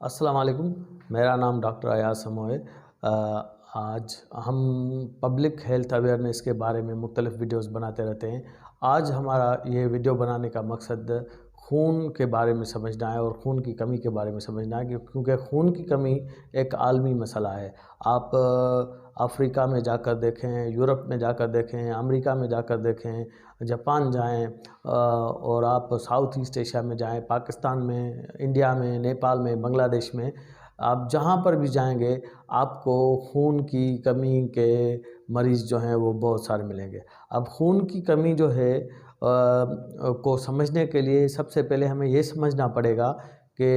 अस्सलाम वालेकुम। मेरा नाम डॉक्टर अयाज समो है। आज हम पब्लिक हेल्थ अवेयरनेस के बारे में मुख्तलिफ वीडियोस बनाते रहते हैं। आज हमारा ये वीडियो बनाने का मकसद खून के बारे में समझना है और खून की कमी के बारे में समझना है क्योंकि खून की कमी एक आलमी मसला है। आप अफ्रीका में जाकर देखें, यूरोप में जाकर देखें, अमेरिका में जाकर देखें, जापान जाएं और आप साउथ ईस्ट एशिया में जाएं, पाकिस्तान में, इंडिया में, नेपाल में, बांग्लादेश में, आप जहाँ पर भी जाएंगे आपको खून की कमी के मरीज़ जो हैं वो बहुत सारे मिलेंगे। अब खून की कमी जो है को समझने के लिए सबसे पहले हमें ये समझना पड़ेगा कि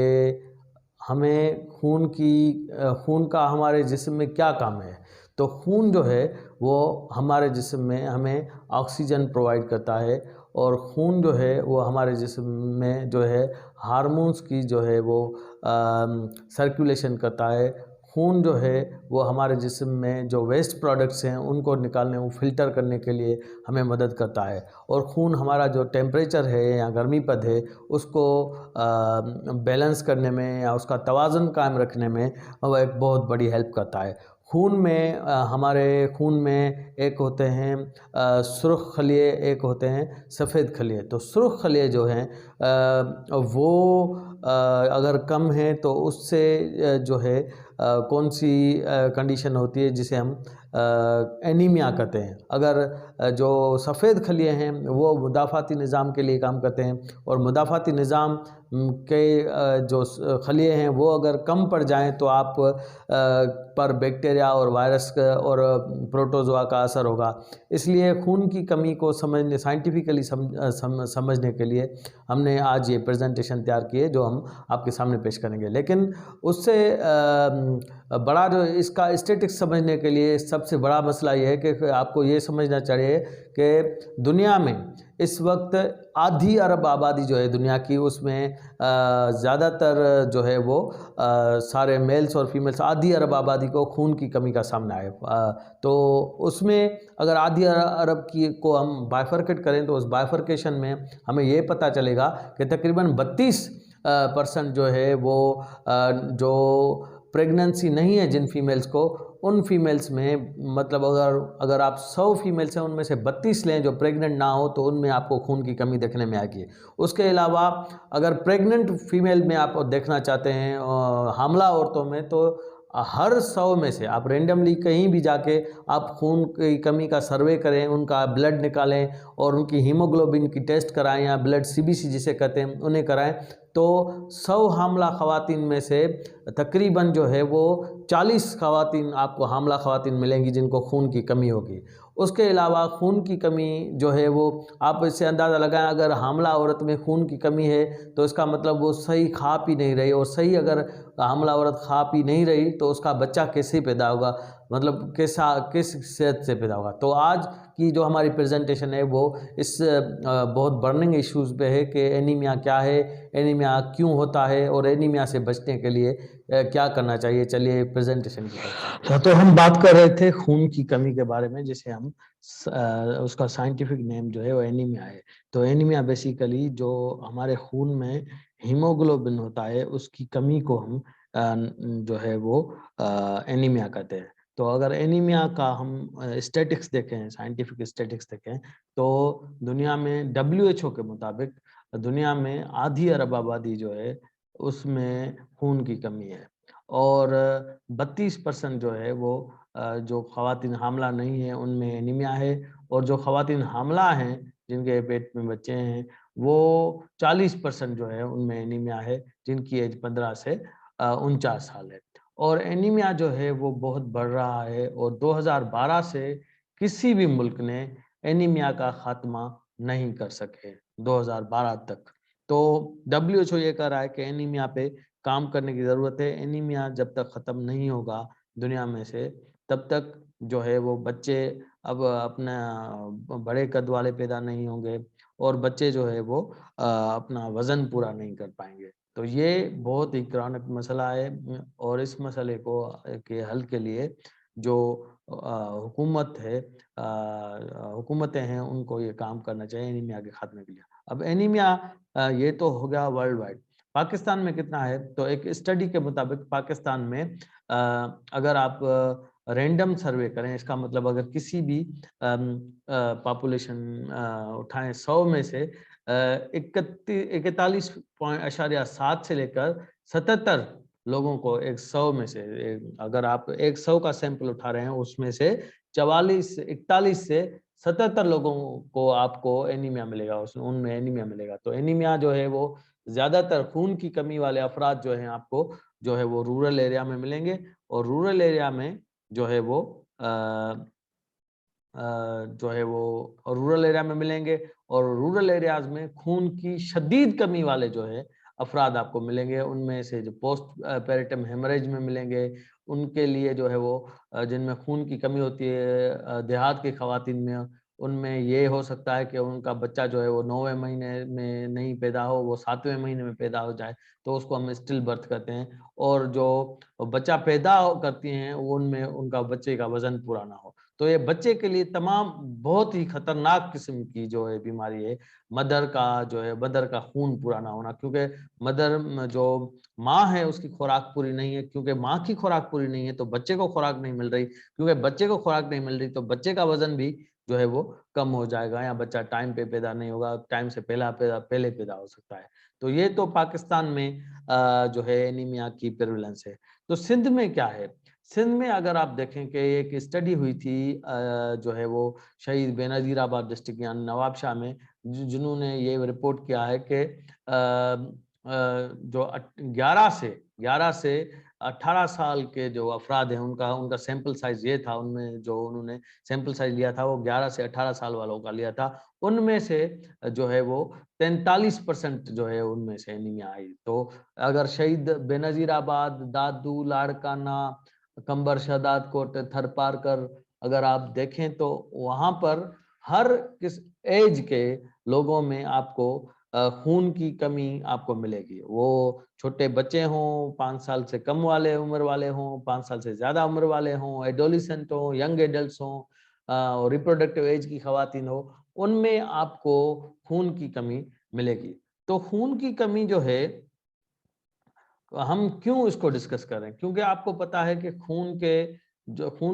हमें खून का हमारे जिस्म में क्या काम है। तो खून जो है वो हमारे जिस्म में हमें ऑक्सीजन प्रोवाइड करता है और खून जो है वो हमारे जिस्म में जो है हार्मोन्स की जो है वो सर्कुलेशन करता है। खून जो है वो हमारे जिस्म में जो वेस्ट प्रोडक्ट्स हैं उनको निकालने, वो फिल्टर करने के लिए हमें मदद करता है। और खून हमारा जो टेम्परेचर है या गर्मीपद है उसको बैलेंस करने में या उसका तवाज़ुन कायम रखने में वो एक बहुत बड़ी हेल्प करता है। खून में हमारे खून में एक होते हैं सुर्ख खलिए, एक होते हैं सफ़ेद खलिए। तो सुर्ख खलिए जो हैं वो अगर कम है तो उससे जो है कौन सी कंडीशन होती है जिसे हम एनीमिया कहते हैं। अगर जो सफ़ेद खलिए हैं वो मुदाफ़ाती निज़ाम के लिए काम करते हैं और मुदाफ़ाती निज़ाम के जो खलिए हैं वो अगर कम पड़ जाएं तो आप पर बैक्टीरिया और वायरस और प्रोटोज़ोआ का असर होगा। इसलिए खून की कमी को समझने, साइंटिफिकली समझने के लिए हमने आज ये प्रेजेंटेशन तैयार की है जो हम आपके सामने पेश करेंगे। लेकिन उससे बड़ा जो इसका स्टेटिक्स समझने के लिए सबसे बड़ा मसला ये है कि आपको ये समझना चाहिए कि दुनिया में इस वक्त आधी अरब आबादी जो है दुनिया की, उसमें ज़्यादातर जो है वो सारे मेल्स और फीमेल्स, आधी अरब आबादी को खून की कमी का सामना है। तो उसमें अगर आधी अरब की को हम बाइफरकेट करें तो उस बाइफरकेशन में हमें ये पता चलेगा कि तकरीबन 32% जो है वो जो प्रेगनेंसी नहीं है जिन फीमेल्स को, उन फीमेल्स में मतलब अगर आप 100 फीमेल्स हैं उनमें से 32 लें जो प्रेग्नेंट ना हो तो उनमें आपको खून की कमी देखने में आएगी। उसके अलावा अगर प्रेग्नेंट फीमेल में आप देखना चाहते हैं हामला औरतों में, तो हर 100 में से आप रेंडमली कहीं भी जाके आप खून की कमी का सर्वे करें, उनका ब्लड निकालें और उनकी हीमोग्लोबिन की टेस्ट कराएं या ब्लड सीबीसी जिसे कहते हैं उन्हें कराएं, तो 100 हामला ख़वातीन में से तकरीबन जो है वो 40 ख़वातीन आपको हामला ख़वातीन मिलेंगी जिनको खून की कमी होगी। उसके अलावा खून की कमी जो है वो आप इससे अंदाज़ा लगाएं, अगर हामला औरत में खून की कमी है तो इसका मतलब वो सही खा पी नहीं रही, और सही अगर हामला औरत खा पी नहीं रही तो उसका बच्चा कैसे पैदा होगा, मतलब किस सेहत से पैदा होगा। तो आज की जो हमारी प्रेजेंटेशन है वो इस बहुत बर्निंग इश्यूज़ पे है कि एनीमिया क्या है, एनीमिया क्यों होता है और एनीमिया से बचने के लिए क्या करना चाहिए। चलिए प्रेजेंटेशन की तरफ। तो हम बात कर रहे थे खून की कमी के बारे में, जिसे हम उसका साइंटिफिक नेम जो है वो एनीमिया है। तो एनीमिया बेसिकली जो हमारे खून में हीमोग्लोबिन होता है उसकी कमी को हम जो है वो एनीमिया कहते हैं। तो अगर एनीमिया का हम स्टैटिक्स देखें, साइंटिफिक स्टैटिक्स देखें, तो दुनिया में WHO के मुताबिक दुनिया में आधी अरब आबादी जो है उसमें खून की कमी है और 32% जो है वो जो ख़वातीन हामला नहीं है उनमें एनीमिया है, और जो ख़वातीन हामला हैं जिनके पेट में बच्चे हैं वो 40% जो है उनमें एनीमिया है जिनकी एज 15 से 49 साल है। और एनीमिया जो है वो बहुत बढ़ रहा है और 2012 से किसी भी मुल्क ने एनीमिया का खात्मा नहीं कर सके 2012 तक। तो WHO ये कह रहा है कि एनीमिया पे काम करने की ज़रूरत है। एनीमिया जब तक ख़त्म नहीं होगा दुनिया में से, तब तक जो है वो बच्चे अब अपना बड़े कद वाले पैदा नहीं होंगे और बच्चे जो है वो अपना वज़न पूरा नहीं कर पाएंगे। तो ये बहुत ही क्रॉनिक मसला है और इस मसले को के हल के लिए जो हुकूमत है, हुकूमतें हैं, उनको ये काम करना चाहिए एनीमिया के खात्मे के लिए। अब एनीमिया ये तो हो गया वर्ल्ड वाइड। पाकिस्तान में कितना है, तो एक स्टडी के मुताबिक पाकिस्तान में अगर आप रैंडम सर्वे करें, इसका मतलब अगर किसी भी पॉपुलेशन उठाएं 100 में से 41.7 से लेकर 77 लोगों को, एक 100 में से अगर आप एक 100 का सैंपल उठा रहे हैं, उसमें से 41 से 77 लोगों को आपको एनीमिया मिलेगा, उसमें उनमें एनीमिया मिलेगा। तो एनीमिया जो है वो ज्यादातर खून की कमी वाले अफराद जो हैं आपको जो है वो रूरल एरिया में मिलेंगे, और रूरल एरिया में जो है वो जो है वो रूरल एरिया में मिलेंगे, और रूरल एरियाज में खून की शदीद कमी वाले जो है अफराद आपको मिलेंगे। उनमें से जो पोस्ट पेरिटम हेमरेज में मिलेंगे, उनके लिए जो है वो जिनमें खून की कमी होती है देहात की खवातीन में, उनमें ये हो सकता है कि उनका बच्चा जो है वो 9वें महीने में नहीं पैदा हो, वो 7वें महीने में पैदा हो जाए, तो उसको हम स्टिल बर्थ कहते हैं। और जो बच्चा पैदा करती हैं उनमें उनका बच्चे का वजन पूरा ना हो। तो ये बच्चे के लिए तमाम बहुत ही खतरनाक किस्म की जो है बीमारी है, मदर का खून पूरा ना होना, क्योंकि मदर जो माँ है उसकी खुराक पूरी नहीं है, क्योंकि माँ की खुराक पूरी नहीं है तो बच्चे को खुराक नहीं मिल रही, क्योंकि बच्चे को खुराक नहीं मिल रही तो बच्चे का वजन भी जो है वो कम हो जाएगा, या बच्चा टाइम पे पैदा नहीं होगा, टाइम से पहले पैदा हो सकता है। तो ये तो पाकिस्तान में जो है एनीमिया की प्रेवलेंस है। तो सिंध में क्या है, सिंध में अगर आप देखें कि एक स्टडी हुई थी जो है वो शहीद बेनजीराबाद डिस्ट्रिक्ट यानी नवाबशाह में, जिन्होंने ये रिपोर्ट किया है कि जो 11 से 18 साल के जो अफराद हैं उनका उनका सैंपल साइज ये था, उनमें जो उन्होंने सैंपल साइज लिया था वो 11 से 18 साल वालों का लिया था, उनमें से जो है वो 43% जो है उनमें से एनीमिया आई। तो अगर शहीद बेनजीराबाद, दादू, लाड़काना, कंबर, शहदाद कोट, थरपारकर अगर आप देखें तो वहां पर हर किस एज के लोगों में आपको खून की कमी आपको मिलेगी। वो छोटे बच्चे हों, 5 साल से कम वाले उम्र वाले हों, 5 साल से ज्यादा उम्र वाले हों, एडोलिसेंट हों, यंग एडल्ट्स हों, और रिप्रोडक्टिव एज की खवातीन हो, उनमें आपको खून की कमी मिलेगी। तो खून की कमी जो है, हम क्यों इसको डिस्कस कर रहे हैं, क्योंकि आपको पता है कि खून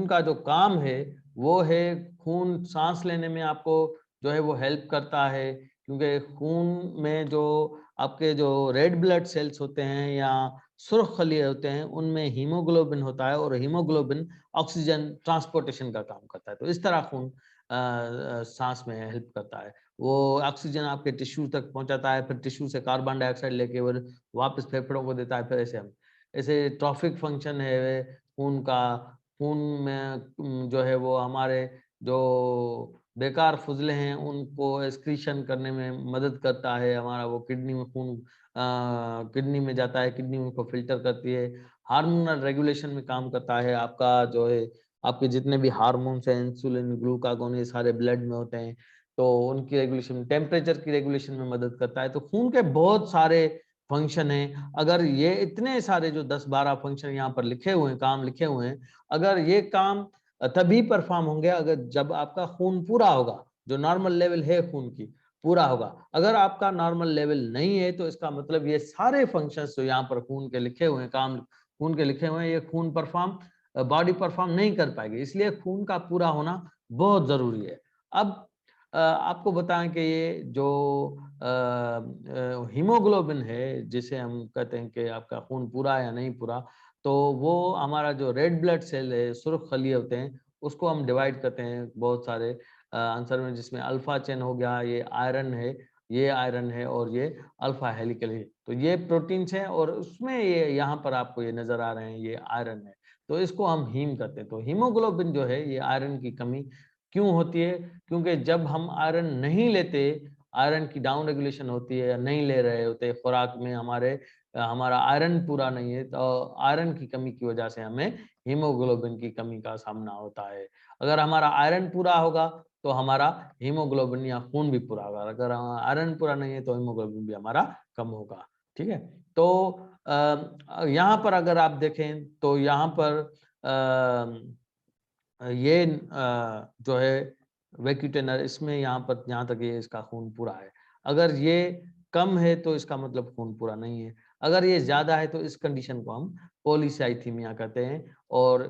का जो काम है वो है, खून सांस लेने में आपको जो है वो हेल्प करता है, क्योंकि खून में जो आपके जो रेड ब्लड सेल्स होते हैं या सुर्ख खलिए होते हैं, उनमें हीमोग्लोबिन होता है, और हीमोग्लोबिन ऑक्सीजन ट्रांसपोर्टेशन का काम करता है। तो इस तरह खून सांस में हेल्प करता है, वो ऑक्सीजन आपके टिश्यू तक पहुंचाता है, फिर टिश्यू से कार्बन डाइऑक्साइड लेके वो वापस फेफड़ों को देता है। फिर ऐसे ट्रॉफिक फंक्शन है खून का। खून में जो है वो हमारे जो बेकार फुजले हैं उनको एक्सक्रीशन करने में मदद करता है, हमारा वो किडनी में खून किडनी में जाता है, किडनी उनको फिल्टर करती है, हार्मोनल रेगुलेशन में काम करता है, आपका जो है आपके जितने भी हार्मोन्स हैं, इंसुलिन, ग्लूकागोन, ये सारे ब्लड में होते हैं, तो उनकी रेगुलेशन, टेम्परेचर की रेगुलेशन में मदद करता है। तो खून के बहुत सारे फंक्शन है। अगर ये इतने सारे जो 10-12 फंक्शन यहाँ पर लिखे हुए हैं, काम लिखे हुए हैं, अगर ये काम तभी परफॉर्म होंगे अगर जब आपका खून पूरा होगा, जो नॉर्मल लेवल है खून की पूरा होगा। अगर आपका नॉर्मल लेवल नहीं है तो इसका मतलब ये सारे फंक्शंस जो यहाँ पर खून के लिखे हुए हैं, काम खून के लिखे हुए हैं, ये खून बॉडी परफॉर्म नहीं कर पाएगी, इसलिए खून का पूरा होना बहुत जरूरी है। अब आपको बताएं कि ये जो हीमोग्लोबिन है, जिसे हम कहते हैं कि आपका खून पूरा है या नहीं पूरा, तो वो हमारा जो रेड ब्लड सेल है, सुर्ख खलिए होते हैं, उसको हम डिवाइड करते हैं बहुत सारे आंसर में, जिसमें अल्फा चेन हो गया, ये आयरन है और ये अल्फा हेलिकल है। तो ये प्रोटीन्स हैं और उसमें ये यहाँ पर आपको ये नजर आ रहे हैं, ये आयरन है, तो इसको हम हीम कहते हैं। तो हीमोग्लोबिन जो है ये आयरन की कमी क्यों होती है, क्योंकि जब हम आयरन नहीं लेते, आयरन की डाउन रेगुलेशन होती है या नहीं ले रहे होते खुराक में, हमारा आयरन पूरा नहीं है, तो आयरन की कमी की वजह से हमें हीमोग्लोबिन की कमी का सामना होता है। अगर हमारा आयरन पूरा होगा तो हमारा हीमोग्लोबिन या खून भी पूरा होगा, अगर आयरन पूरा नहीं है तो हीमोग्लोबिन भी हमारा कम होगा। ठीक है, तो यहाँ पर अगर आप देखें तो यहाँ पर ये जो है वेक्यूटेनर, इसमें यहाँ पर यहाँ तक ये इसका खून पूरा है, अगर ये कम है तो इसका मतलब खून पूरा नहीं है। अगर ये ज़्यादा है तो इस कंडीशन को हम पॉलीसाइथीमिया कहते हैं। और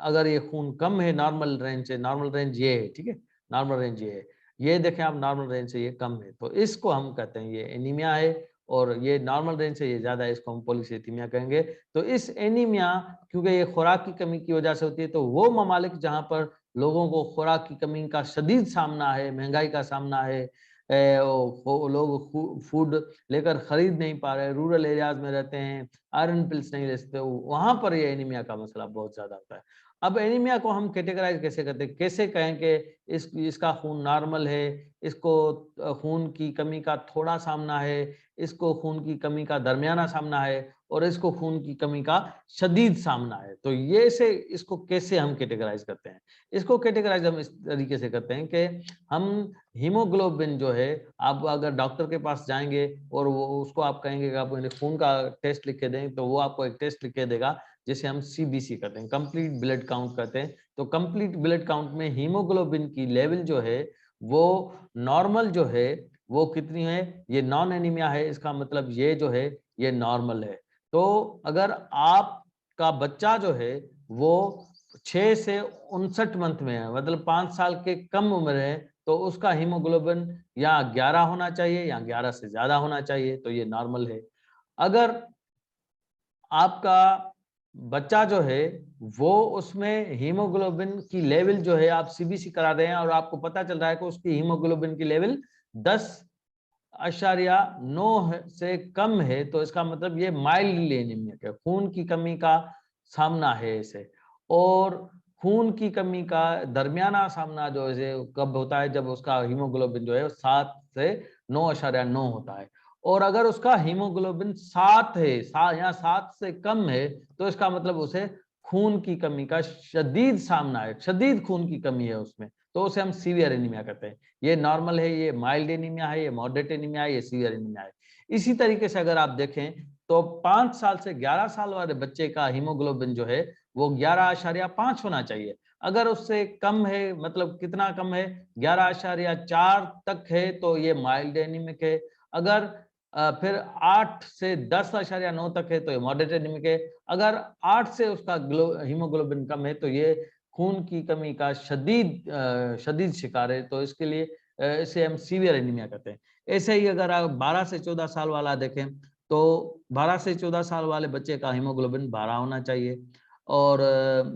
अगर ये खून कम है नॉर्मल रेंज से, नॉर्मल रेंज ये है, ठीक है, नॉर्मल रेंज ये है, ये देखें आप नॉर्मल रेंज से ये कम है, तो इसको हम कहते हैं ये एनीमिया है। और ये नॉर्मल रेंज से ये ज़्यादा है, इसको हम पॉलीसाइथीमिया कहेंगे। तो इस एनीमिया क्योंकि ये खुराक की कमी की वजह से होती है, तो वो ममालिक जहाँ पर लोगों को खुराक की कमी का शदीद सामना है, महंगाई का सामना है, लोग फूड लेकर खरीद नहीं पा रहे, रूरल एरियाज में रहते हैं, आयरन पिल्स नहीं ले सकते, वहां पर ये एनीमिया का मसला बहुत ज्यादा होता है। अब एनीमिया को हम कैटेगराइज कैसे करते हैं, कैसे कहें कि इसका खून नॉर्मल है, इसको खून की कमी का थोड़ा सामना है, इसको खून की कमी का दरमियाना सामना है, और इसको खून की कमी का शदीद सामना है। तो ये से इसको कैसे हम कैटेगराइज करते हैं, इसको कैटेगराइज हम इस तरीके से करते हैं कि हम हीमोग्लोबिन जो है, आप अगर डॉक्टर के पास जाएंगे और वो उसको आप कहेंगे कि आप मुझे खून का टेस्ट लिख के दें, तो वो आपको एक टेस्ट लिख के देगा जिसे हम सीबीसी कहते हैं, कंप्लीट ब्लड काउंट कहते हैं। तो कंप्लीट ब्लड काउंट में हीमोग्लोबिन की लेवल जो है वो नॉर्मल जो है वो कितनी है, ये नॉन एनीमिया है, इसका मतलब ये जो है ये नॉर्मल है। तो अगर आपका बच्चा जो है वो 6 से 59 मंथ में है, मतलब 5 साल के कम उम्र है, तो उसका हीमोग्लोबिन या 11 होना चाहिए या 11 से ज्यादा होना चाहिए, तो ये नॉर्मल है। अगर आपका बच्चा जो है वो उसमें हीमोग्लोबिन की लेवल जो है, आप सीबीसी करा रहे हैं और आपको पता चल रहा है कि उसकी हीमोग्लोबिन की लेवल 10.9 से कम है, तो इसका मतलब ये माइल्ड एनीमिया है, खून की कमी का सामना है इसे। और खून की कमी का दरमियाना सामना जो है कब होता है, जब उसका हीमोग्लोबिन जो है 7 से 9.9 होता है। और अगर उसका हीमोग्लोबिन 7 है या 7 से कम है, तो इसका मतलब उसे खून की कमी का शदीद सामना है, शदीद खून की कमी है उसमें, तो उसे हम सीवियर एनीमिया कहते हैं। ये नॉर्मल है, ये माइल्ड एनीमिया है, ये मॉडरेट एनीमिया है, ये सीवियर एनीमिया है। इसी तरीके से अगर आप देखें तो 5 साल से 11 साल वाले बच्चे का हीमोग्लोबिन जो है वो 11.5 होना चाहिए। अगर उससे कम है, मतलब कितना कम है, 11.4 तक है, तो ये माइल्ड एनीमिक है। अगर फिर 8 से 10.9 तक है तो ये मॉडरेट एनीमिक है। अगर 8 से उसका हीमोग्लोबिन कम है तो ये खून की कमी का शदीद शिकार है, तो इसके लिए इसे हम सीवियर एनीमिया कहते हैं। ऐसे ही अगर आप 12 से 14 साल वाला देखें, तो 12 से 14 साल वाले बच्चे का हीमोग्लोबिन 12 होना चाहिए। और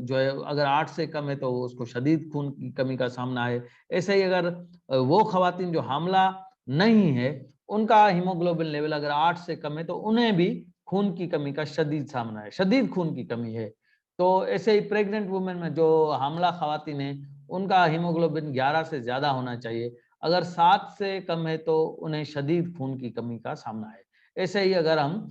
जो है अगर 8 से कम है तो उसको शदीद खून की कमी का सामना है। ऐसे ही अगर वो खवातीन जो हामला नहीं है, उनका हीमोग्लोबिन लेवल अगर 8 से कम है, तो उन्हें भी खून की कमी का शदीद सामना है, शदीद खून की कमी है। तो ऐसे ही प्रेग्नेंट वुमेन में जो हामला खवातीन है, उनका हीमोग्लोबिन 11 से ज्यादा होना चाहिए। अगर 7 से कम है तो उन्हें शदीद खून की कमी का सामना है। ऐसे ही अगर हम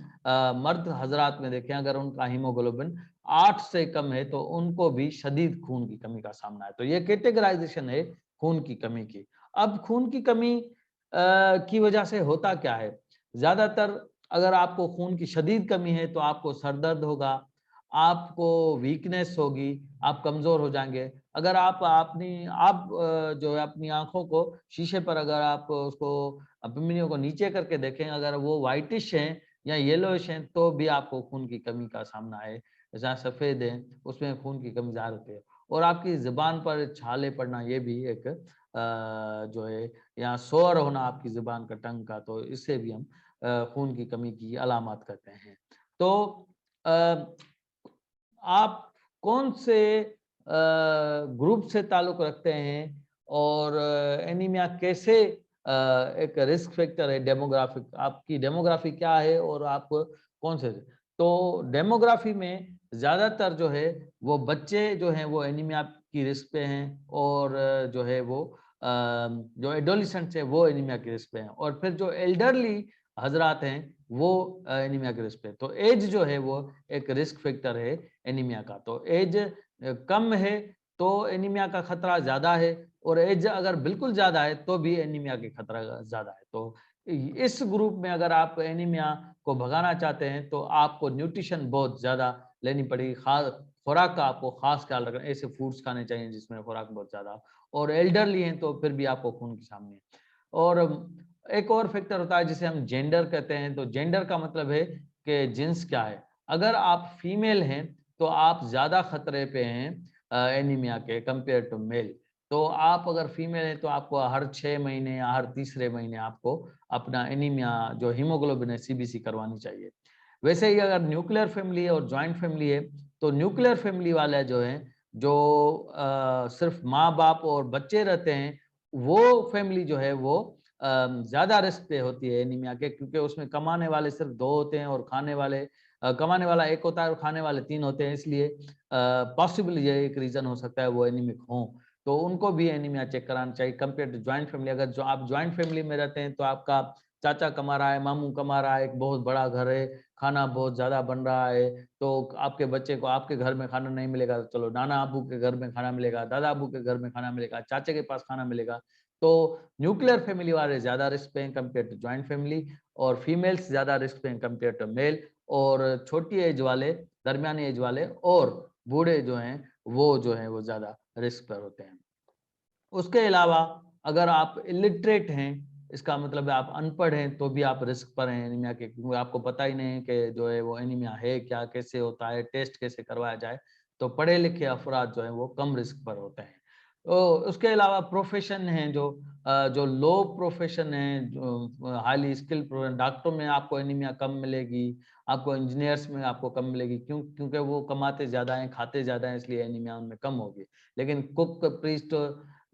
मर्द हजरात में देखें, अगर उनका हीमोग्लोबिन 8 से कम है तो उनको भी शदीद खून की कमी का सामना है। तो ये कैटेगराइजेशन है खून की कमी की। अब खून की कमी की वजह से होता क्या है, ज्यादातर अगर आपको खून की शदीद कमी है तो आपको सर दर्द होगा, आपको वीकनेस होगी, आप कमजोर हो जाएंगे। अगर आप जो है अपनी आंखों को शीशे पर अगर आप उसको अपनी को नीचे करके देखें, अगर वो व्हाइटिश हैं या येलोइश हैं, तो भी आपको खून की कमी का सामना है। जहाँ सफेद है उसमें खून की कमी ज़्यादा होती है। और आपकी जुबान पर छाले पड़ना, ये भी एक जो है, या शोर होना आपकी जुबान का, टंग का, तो इससे भी हम खून की कमी की अलामत करते हैं। तो अ, आप कौन से ग्रुप से ताल्लुक रखते हैं, और एनीमिया कैसे एक रिस्क फैक्टर है, डेमोग्राफिक आपकी डेमोग्राफी क्या है और आप कौन से, तो डेमोग्राफी में ज्यादातर जो है वो बच्चे जो हैं वो एनीमिया की रिस्क पे हैं, और जो है वो जो एडोलिसेंट्स है वो एनीमिया के रिस्क पे हैं, और फिर जो एल्डरली हजरात हैं वो एनीमिया के रिस्क पे। तो एज जो है वो एक रिस्क फैक्टर है एनीमिया का। तो एज कम है तो एनीमिया का खतरा ज्यादा है, और एज अगर बिल्कुल ज्यादा है तो भी एनीमिया के खतरा ज्यादा है। तो इस ग्रुप में अगर आप एनीमिया को भगाना चाहते हैं तो आपको न्यूट्रिशन बहुत ज्यादा लेनी पड़ेगी, खास खुराक का आपको खास ख्याल रखना, ऐसे फूड्स खाने चाहिए जिसमें खुराक बहुत ज्यादा, और एल्डरली हैं तो फिर भी आपको खून के सामने है। और एक और फैक्टर होता है जिसे हम जेंडर कहते हैं। तो जेंडर का मतलब है के जीन्स क्या है। अगर आप फीमेल हैं तो आप ज़्यादा खतरे पे हैं एनीमिया के कंपेयर टू मेल। तो आप अगर फीमेल हैं तो आपको हर 6 महीने या हर तीसरे महीने आपको अपना एनीमिया जो हीमोग्लोबिन है सीबीसी करवानी चाहिए। वैसे ही अगर न्यूक्लियर फैमिली है और जॉइंट फैमिली है, तो न्यूक्लियर फैमिली वाले जो हैं, जो सिर्फ़ माँ-बाप और बच्चे रहते हैं, वो फैमिली जो है वो ज़्यादा रिस्क पे होती है एनीमिया के, क्योंकि उसमें कमाने वाले सिर्फ़ 2 होते हैं और खाने वाले कमाने वाला 1 होता है और खाने वाले 3 होते हैं, इसलिए पॉसिबल ये एक रीज़न हो सकता है वो एनीमिक हों। तो उनको भी एनीमिया चेक कराना चाहिए कंपेयर टू जॉइंट फैमिली। अगर जो आप जॉइंट फैमिली में रहते हैं तो आपका चाचा कमा रहा है, मामू कमा रहा है, एक बहुत बड़ा घर है, खाना बहुत ज़्यादा बन रहा है, तो आपके बच्चे को आपके घर में खाना नहीं मिलेगा, तो चलो नाना-अब्बू के घर में खाना मिलेगा, दादा-अब्बू के घर में खाना मिलेगा, चाचे के पास खाना मिलेगा। तो न्यूक्लियर फैमिली वाले ज़्यादा रिस्क पे हैं कंपेयर टू जॉइंट फैमिली, और फीमेल्स ज़्यादा रिस्क पे हैं कंपेयर टू मेल, और छोटी एज वाले, दरमियानी एज वाले और बूढ़े जो हैं, वो जो हैं वो ज़्यादा रिस्क पर होते हैं। उसके अलावा अगर आप इलिटरेट हैं, इसका मतलब है आप अनपढ़ हैं, तो भी आप रिस्क पर हैं एनीमिया के, क्योंकि आपको पता ही नहीं है कि जो है वो एनीमिया है क्या, कैसे होता है, टेस्ट कैसे करवाया जाए। तो पढ़े-लिखे अफ़राद जो हैं वो कम रिस्क पर होते हैं। तो उसके अलावा प्रोफ़ेशन हैं जो लो प्रोफ़ेशन हैं, जो हाइली स्किल्ड डॉक्टरों में आपको एनीमिया कम मिलेगी, आपको इंजीनियर्स में आपको कम मिलेगी, क्योंकि वो कमाते ज़्यादा हैं, खाते ज़्यादा हैं, इसलिए एनीमिया उनमें कम होगी। लेकिन कुक, प्रीस्ट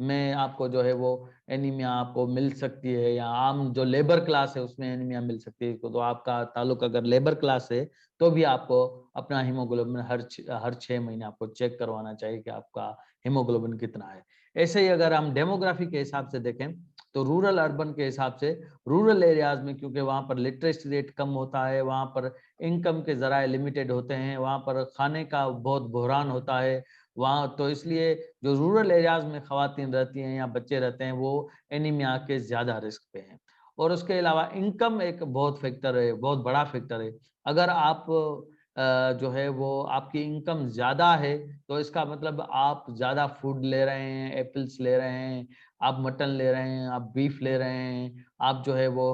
में आपको जो है वो एनीमिया आपको मिल सकती है, या आम जो लेबर क्लास है उसमें एनीमिया मिल सकती है। तो आपका ताल्लुक अगर लेबर क्लास है, तो भी आपको अपना हीमोग्लोबिन हर 6 महीने आपको चेक करवाना चाहिए कि आपका हीमोग्लोबिन कितना है। ऐसे ही अगर हम डेमोग्राफी के हिसाब से देखें, तो रूरल अर्बन के हिसाब से रूरल एरियाज़ में, क्योंकि वहाँ पर लिटरेसी रेट कम होता है, वहाँ पर इनकम के ज़राए लिमिटेड होते हैं, वहाँ पर खाने का बहुत बहरान होता है, वहाँ तो इसलिए जो रूरल एरियाज़ में ख़वातीन रहती हैं या बच्चे रहते हैं, वो एनीमिया के ज़्यादा रिस्क पे हैं। और उसके अलावा इनकम एक बहुत फैक्टर है, बहुत बड़ा फैक्टर है। अगर आप जो है वो आपकी इनकम ज़्यादा है, तो इसका मतलब आप ज़्यादा फूड ले रहे हैं, एपल्स ले रहे हैं, आप मटन ले रहे हैं, आप बीफ ले रहे हैं, आप जो है वो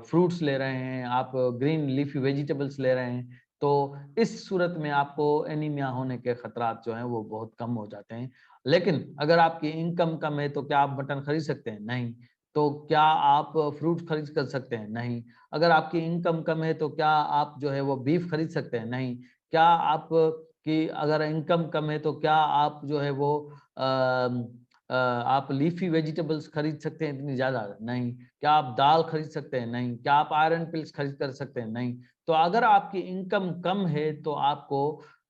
फ्रूट्स ले रहे हैं, आप ग्रीन लीफ़ी वेजिटेबल्स ले रहे हैं। तो इस सूरत में आपको एनीमिया होने के खतरात जो हैं वो बहुत कम हो जाते हैं। लेकिन अगर आपकी इनकम कम है तो क्या आप मटन खरीद सकते हैं? नहीं। तो क्या आप फ्रूट्स खरीद कर सकते हैं? नहीं। अगर आपकी इनकम कम है तो क्या आप जो है वो बीफ खरीद सकते हैं? नहीं। क्या आप की अगर इनकम कम है तो क्या आप जो है वो आप लीफी वेजिटेबल्स खरीद सकते हैं इतनी ज़्यादा? नहीं। क्या आप दाल खरीद सकते हैं? नहीं। क्या आप आयरन पिल्स खरीद कर सकते हैं? नहीं। तो अगर आपकी इनकम कम है तो आपको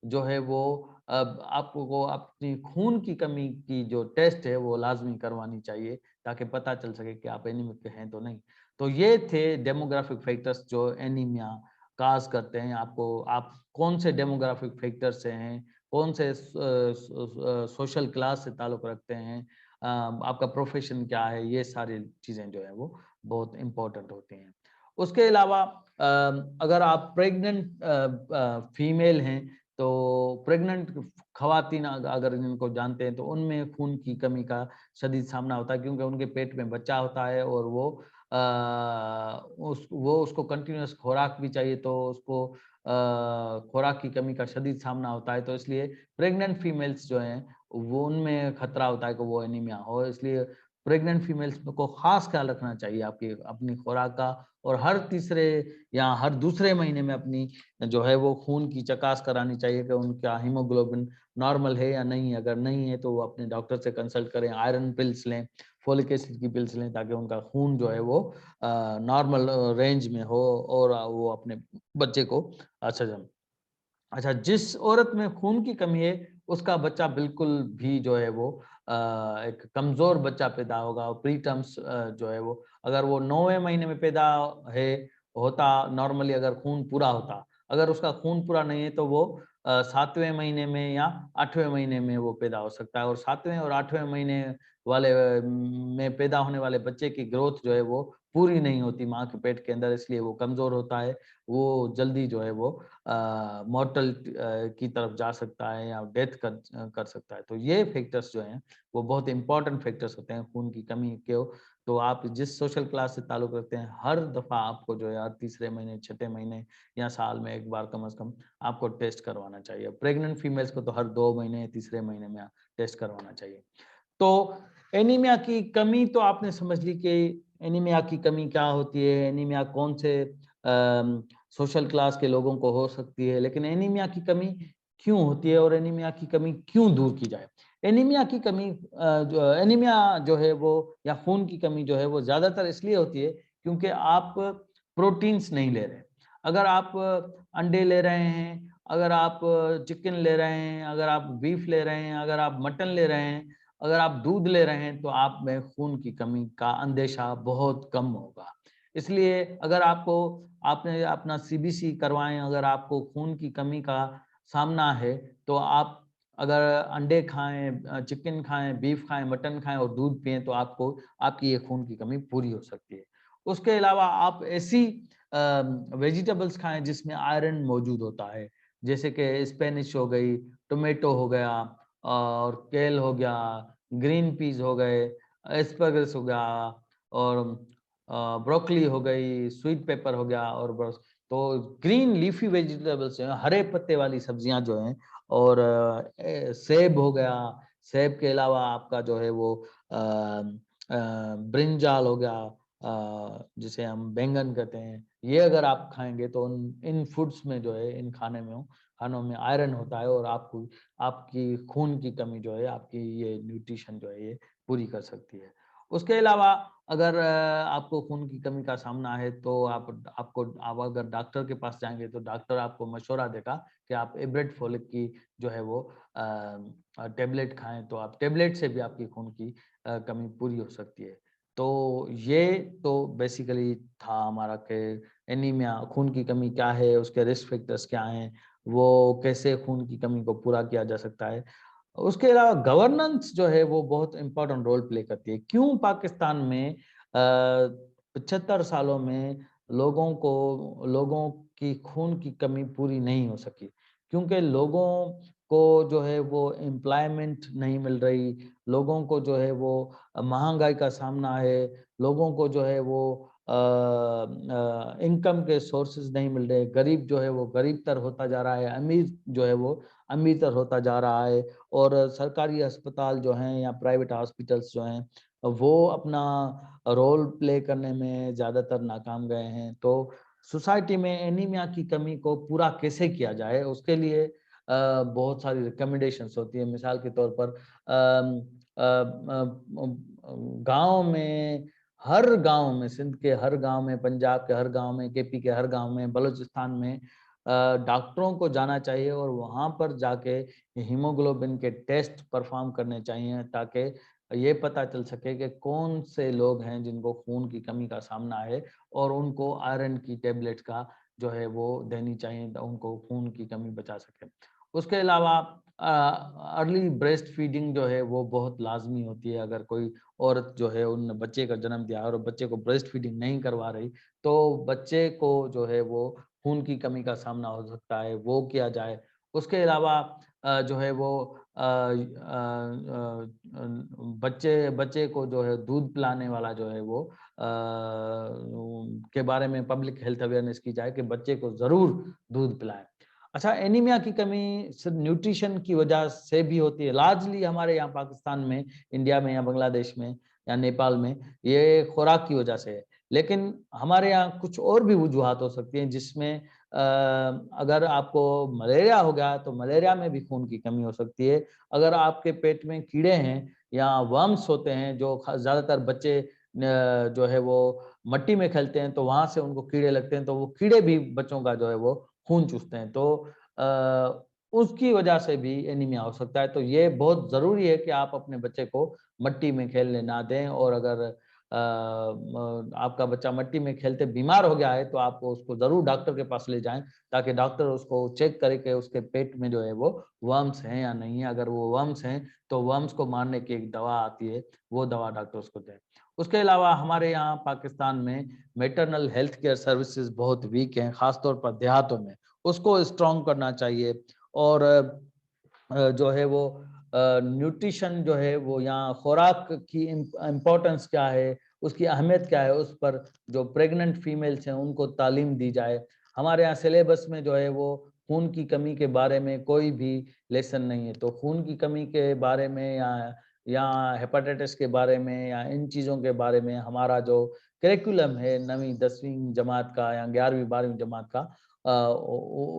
जो है वो आपको अपनी खून की कमी की जो टेस्ट है वो लाज़मी करवानी चाहिए, ताकि पता चल सके कि आप एनीमिक हैं तो नहीं। तो ये थे डेमोग्राफिक फैक्टर्स जो एनीमिया काज़ करते हैं। आप कौन से डेमोग्राफिक फैक्टर से हैं, कौन से सोशल क्लास से ताल्लुक़ रखते हैं, आपका प्रोफ़ेशन क्या है, ये सारी चीज़ें जो हैं वो बहुत इम्पोर्टेंट होती हैं। उसके अलावा अगर आप प्रेग्नेंट फीमेल हैं, तो प्रेग्नेंट ख़वातीन अगर इनको जानते हैं, तो उनमें खून की कमी का शदीद सामना होता है, क्योंकि उनके पेट में बच्चा होता है और अ, वो उसको कंटीन्यूअस खुराक भी चाहिए, तो उसको खुराक की कमी का शदीद सामना होता है। तो इसलिए प्रेग्नेंट फीमेल्स जो हैं, वो उनमें खतरा होता है कि वो एनीमिया हो, इसलिए प्रेग्नेंट फीमेल्स को ख़ास ख़्याल रखना चाहिए आपकी अपनी खुराक का, और हर तीसरे या हर दूसरे महीने में अपनी जो है वो खून की चकास करानी चाहिए कि उनका हीमोग्लोबिन नॉर्मल है या नहीं है। अगर नहीं है तो वो अपने डॉक्टर से कंसल्ट करें, आयरन पिल्स लें, फोलिक एसिड की पिल्स लें, ताकि उनका खून जो है वो नॉर्मल रेंज में हो और वो अपने बच्चे को अच्छा जम अच्छा, जिस औरत में खून की कमी है, उसका बच्चा बिल्कुल भी जो है वो एक कमज़ोर बच्चा पैदा होगा, और प्री टर्म्स जो है वो, अगर वो 9वें महीने में पैदा है होता नॉर्मली, अगर खून पूरा होता। अगर उसका खून पूरा नहीं है तो वो 7वें महीने में या 8वें महीने में वो पैदा हो सकता है, और 7वें और 8वें महीने वाले में पैदा होने वाले बच्चे की ग्रोथ जो है वो पूरी नहीं होती माँ के पेट के अंदर, इसलिए वो कमज़ोर होता है। वो जल्दी जो है वो मॉर्टल की तरफ जा सकता है या डेथ कर सकता है। तो ये फैक्टर्स जो हैं, वो बहुत इम्पोर्टेंट फैक्टर्स होते हैं खून की कमी को तो आप जिस सोशल क्लास से ताल्लुक रखते हैं, हर दफ़ा आपको जो है हर तीसरे महीने, छठे महीने या साल में एक बार कम से कम आपको टेस्ट करवाना चाहिए। प्रेग्नेंट फीमेल्स को तो हर 2 महीने, तीसरे महीने में टेस्ट करवाना चाहिए। तो एनीमिया की कमी तो आपने समझ ली कि एनीमिया की कमी क्या होती है, एनीमिया कौन से सोशल क्लास के लोगों को हो सकती है, लेकिन एनीमिया की कमी क्यों होती है और एनीमिया की कमी क्यों दूर की जाए? एनीमिया की कमी जो एनीमिया जो है वो या खून की कमी जो है वो ज़्यादातर इसलिए होती है क्योंकि आप प्रोटीन्स नहीं ले रहे। अगर आप अंडे ले रहे हैं, अगर आप चिकन ले रहे हैं, अगर आप बीफ ले रहे हैं, अगर आप मटन ले रहे हैं, अगर आप दूध ले रहे हैं, तो आप में खून की कमी का अंदेशा बहुत कम होगा। इसलिए अगर आपने अपना सीबीसी करवाएँ, अगर आपको खून की कमी का सामना है, तो आप अगर अंडे खाएँ, चिकन खाएँ, बीफ खाएँ, मटन खाएँ और दूध पिएँ, तो आपको आपकी ये खून की कमी पूरी हो सकती है। उसके अलावा आप ऐसी वेजिटेबल्स खाएँ जिसमें आयरन मौजूद होता है, जैसे कि स्पेनिश हो गई, टोमेटो हो गया और केल हो गया, ग्रीन पीस हो गए, एस्परगस हो गया और ब्रोकोली हो गई, स्वीट पेपर हो गया और बस तो ग्रीन लीफी वेजिटेबल्स जो हैं, हरे पत्ते वाली सब्जियाँ जो हैं और सेब हो गया, सेब के अलावा आपका जो है वो ब्रिंजाल हो गया, जिसे हम बैंगन कहते हैं, ये अगर आप खाएँगे तो इन फूड्स में जो है, इन खानों में आयरन होता है और आपको आपकी खून की कमी जो है, आपकी ये न्यूट्रिशन जो है, ये पूरी कर सकती है। उसके अलावा अगर आपको खून की कमी का सामना है तो आप अगर डॉक्टर के पास जाएँगे तो डॉक्टर आपको मशवरा देगा कि आप इब्रेटफोलिक की जो है वो टैबलेट खाएँ, तो आप टैबलेट से भी आपकी खून की कमी पूरी हो सकती है। तो ये तो बेसिकली था हमारा कि एनीमिया खून की कमी क्या है, उसके रिस्क फैक्टर्स क्या हैं, वो कैसे खून की कमी को पूरा किया जा सकता है। उसके अलावा गवर्नेंस जो है वो बहुत इम्पोर्टेंट रोल प्ले करती है। क्यों पाकिस्तान में 75 सालों में लोगों की खून की कमी पूरी नहीं हो सकी? क्योंकि लोगों को जो है वो एम्प्लॉयमेंट नहीं मिल रही, लोगों को जो है वो महँगाई का सामना है, लोगों को जो है वो इनकम के सोर्सेज़ नहीं मिल रहे, गरीब जो है वो गरीब-तर होता जा रहा है, अमीर जो है वो अमीर-तर होता जा रहा है और सरकारी अस्पताल जो हैं या प्राइवेट हॉस्पिटल्स जो हैं, वो अपना रोल प्ले करने में ज़्यादातर नाकाम गए हैं। तो सोसाइटी में एनीमिया की कमी को पूरा कैसे किया जाए, उसके लिए बहुत सारी रिकमेंडेशंस होती है। मिसाल के तौर पर गाँव में हर गाँव में, सिंध के हर गाँव में, पंजाब के हर गाँव में, केपी के हर गाँव में, बलूचिस्तान में डॉक्टरों को जाना चाहिए और वहाँ पर जाके हीमोग्लोबिन के टेस्ट परफ़ॉर्म करने चाहिए ताकि ये पता चल सके कि कौन से लोग हैं जिनको खून की कमी का सामना है और उनको आयरन की टैबलेट्स का जो है वो देनी चाहिए तो उनको खून की कमी बचा सके। उसके अलावा अर्ली ब्रेस्ट फीडिंग जो है वो बहुत लाज़मी होती है। अगर कोई औरत जो है उन बच्चे का जन्म दिया और बच्चे को ब्रेस्ट फीडिंग नहीं करवा रही, तो बच्चे को जो है वो खून की कमी का सामना हो सकता है, वो किया जाए। उसके अलावा जो है वो बच्चे बच्चे को जो है दूध पिलाने वाला जो है वो के बारे में पब्लिक हेल्थ अवेयरनेस की जाए कि बच्चे को ज़रूर दूध पिलाएँ। अच्छा एनीमिया की कमी सिर्फ़ न्यूट्रिशन की वजह से भी होती है। लार्जली हमारे यहाँ पाकिस्तान में, इंडिया में या बांग्लादेश में या नेपाल में ये खुराक की वजह से है। लेकिन हमारे यहाँ कुछ और भी वजूहात हो सकती हैं जिसमें अगर आपको मलेरिया हो गया तो मलेरिया में भी खून की कमी हो सकती है। अगर आपके पेट में कीड़े हैं या वर्म्स होते हैं जो ज़्यादातर बच्चे जो है वो मट्टी में खेलते हैं तो वहाँ से उनको कीड़े लगते हैं तो वो कीड़े भी बच्चों का जो है वो खून चूसते हैं। तो उसकी वजह से भी एनीमिया हो सकता है। तो ये बहुत ज़रूरी है कि आप अपने बच्चे को मट्टी में खेलने ना दें और अगर आपका बच्चा मट्टी में खेलते बीमार हो गया है तो आप उसको ज़रूर डॉक्टर के पास ले जाएँ ताकि डॉक्टर उसको चेक करे कि उसके पेट में जो है वो वर्म्स हैं या नहीं है। अगर वो वर्म्स हैं तो वर्म्स को मारने की एक दवा आती है, वो दवा डॉक्टर उसको दें। उसके अलावा हमारे यहाँ पाकिस्तान में मैटरनल हेल्थ केयर सर्विसेज़ बहुत वीक हैं, ख़ास तौर पर देहातों में। उसको स्ट्रॉन्ग करना चाहिए और जो है वो न्यूट्रिशन जो है वो यहाँ खुराक की इम्पोर्टेंस क्या है उसकी अहमियत क्या है, उस पर जो प्रेग्नेंट फीमेल्स हैं उनको तालीम दी जाए। हमारे यहाँ सिलेबस में जो है वो खून की कमी के बारे में कोई भी लेसन नहीं है, तो खून की कमी के बारे में या हेपेटाइटिस के बारे में या इन चीज़ों के बारे में हमारा जो करिकुलम है 9वीं 10वीं जमात का या 11वीं 12वीं जमात का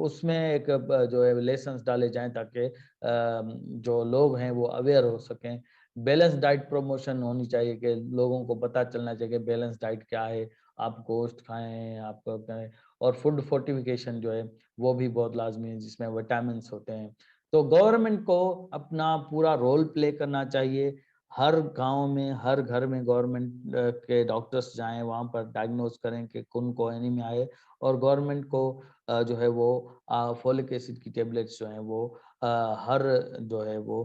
उसमें एक जो है लेसन्स डाले जाएँ ताकि जो लोग हैं वो अवेयर हो सकें। बैलेंस डाइट प्रमोशन होनी चाहिए कि लोगों को पता चलना चाहिए कि बैलेंस डाइट क्या है, आप गोश्त खाएँ, आप करें और फूड फोर्टिफिकेशन जो है वो भी बहुत लाज़मी है जिसमें विटामिन्स होते हैं। तो गवर्नमेंट को अपना पूरा रोल प्ले करना चाहिए। हर गाँव में, हर घर में गवर्नमेंट के डॉक्टर्स जाएँ, वहाँ पर डायग्नोज़ करें कि किनको एनीमिया है और गवर्नमेंट को जो है वो फोलिक एसिड की टैबलेट्स जो हैं वो हर जो है वो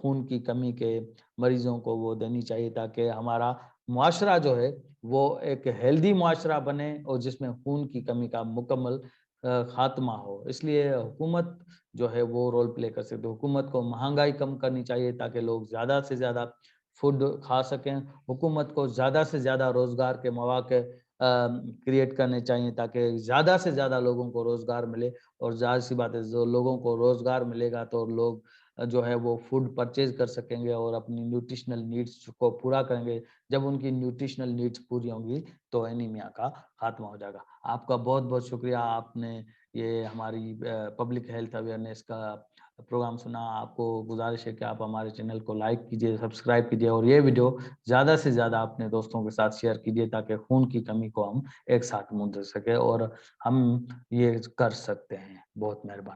खून की कमी के मरीज़ों को वो देनी चाहिए ताकि हमारा मुआशरा जो है वो एक हेल्दी मुआशरा बने और जिसमें खून की कमी का मुकम्मल खात्मा हो। इसलिए हुकूमत जो है वो रोल प्ले कर सकती है। हुकूमत को महँगाई कम करनी चाहिए ताकि लोग ज़्यादा से ज़्यादा फूड खा सकें। हुकूमत को ज़्यादा से ज़्यादा रोज़गार के मौके क्रिएट करने चाहिए ताकि ज़्यादा से ज़्यादा लोगों को रोज़गार मिले और ज़ाहिर-सी बात है जो लोगों को रोज़गार मिलेगा तो लोग जो है वो फूड परचेज़ कर सकेंगे और अपनी न्यूट्रिशनल नीड्स को पूरा करेंगे। जब उनकी न्यूट्रिशनल नीड्स पूरी होंगी तो एनीमिया का खात्मा हो जाएगा। आपका बहुत-बहुत शुक्रिया, आपने ये हमारी पब्लिक हेल्थ अवेयरनेस का प्रोग्राम सुना। आपको गुज़ारिश है कि आप हमारे चैनल को लाइक कीजिए, सब्सक्राइब कीजिए और ये वीडियो ज़्यादा से ज़्यादा अपने दोस्तों के साथ शेयर कीजिए ताकि खून की कमी को हम एक साथ मुँह दे सकें और हम ये कर सकते हैं। बहुत मेहरबानी।